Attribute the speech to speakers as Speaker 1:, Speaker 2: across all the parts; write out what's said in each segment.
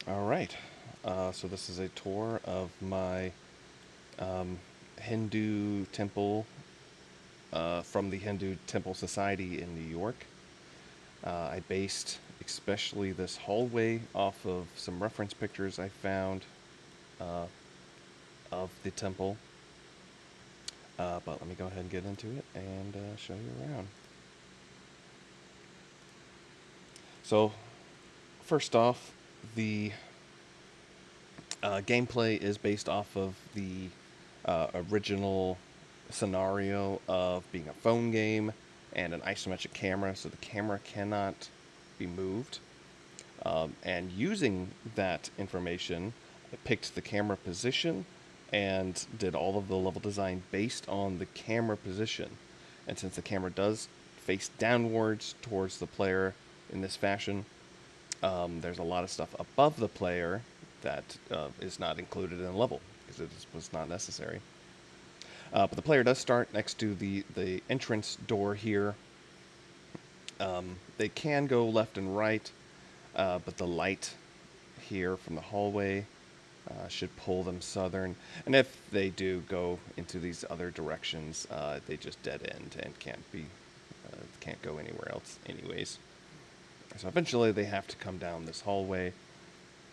Speaker 1: All right. So this is a tour of my um, Hindu temple from the Hindu Temple Society in New York. I based especially this hallway off of some reference pictures I found uh, of the temple. But let me go ahead and get into it and show you around. So, first off, the gameplay is based off of the original scenario of being a phone game and an isometric camera, so the camera cannot be moved. And using that information, I picked the camera position and did all of the level design based on the camera position. And since the camera does face downwards towards the player in this fashion, there's a lot of stuff above the player that is not included in the level because it was not necessary. But the player does start next to the entrance door here. They can go left and right, but the light here from the hallway should pull them southern. And if they do go into these other directions, they just dead end and can't go anywhere else, anyways. So eventually they have to come down this hallway.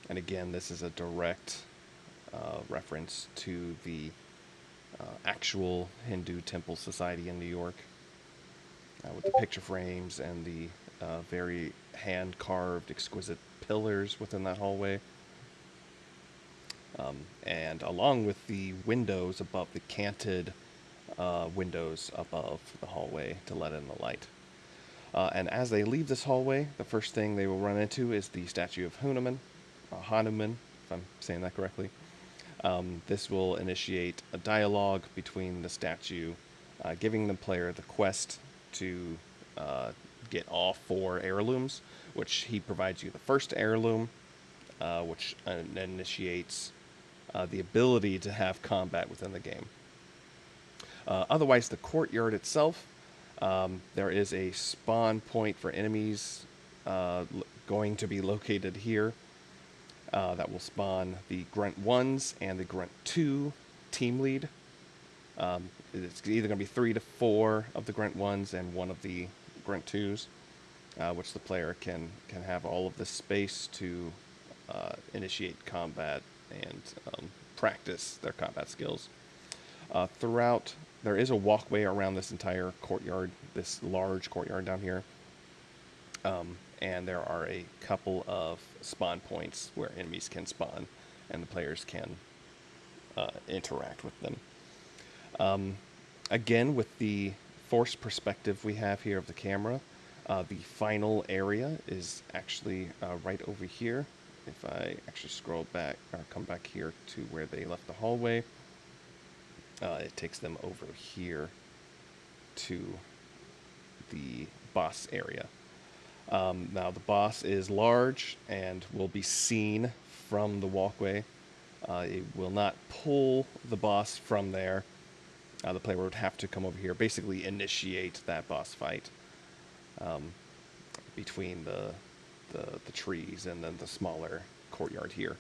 Speaker 1: And again, this is a direct reference to the actual Hindu Temple Society in New York, with the picture frames and the very hand carved, exquisite pillars within that hallway. And along with the windows above, the canted windows above the hallway to let in the light. And as they leave this hallway, the first thing they will run into is the statue of Hanuman, if I'm saying that correctly. This will initiate a dialogue between the statue, giving the player the quest to get all four heirlooms, which he provides you the first heirloom, which initiates the ability to have combat within the game. Otherwise, the courtyard itself, there is a spawn point for enemies going to be located here that will spawn the Grunt 1s and the Grunt 2 team lead. It's either going to be 3 to 4 of the Grunt 1s and 1 of the Grunt 2s, which the player can have all of the space to initiate combat and practice their combat skills. Throughout, there is a walkway around this entire courtyard, this large courtyard down here. And there are a couple of spawn points where enemies can spawn and the players can interact with them. Again, with the forced perspective we have here of the camera, the final area is actually right over here. If I actually scroll back or come back here to where they left the hallway, it takes them over here to the boss area. Now, the boss is large and will be seen from the walkway. It will not pull the boss from there. The player would have to come over here, basically initiate that boss fight between the trees and then the smaller courtyard here.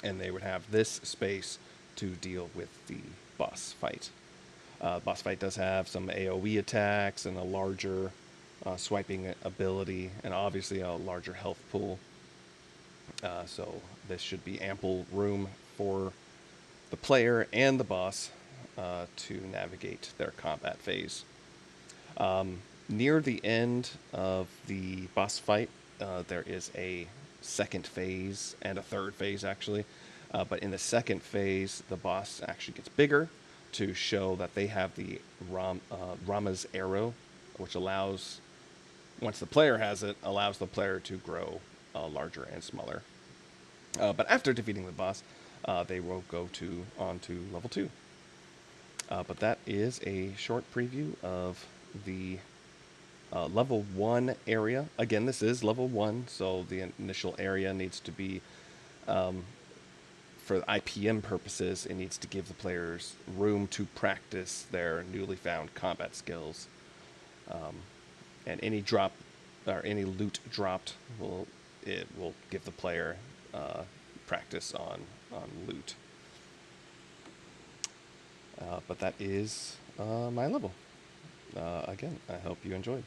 Speaker 1: And they would have this space to deal with the boss fight. Boss fight does have some AoE attacks and a larger swiping ability, and obviously a larger health pool. So this should be ample room for the player and the boss to navigate their combat phase. Near the end of the boss fight, there is a second phase and a third phase, actually. But in the second phase, the boss actually gets bigger to show that they have the Rama's arrow, which allows, once the player has it, allows the player to grow larger and smaller. But after defeating the boss, they will go on to level 2. But that is a short preview of the level 1 area. Again, this is level 1, so the initial area needs to be, for IPM purposes, it needs to give the players room to practice their newly found combat skills. And any drop or any loot dropped will give the player practice on loot. But that is my level. Again, I hope you enjoyed.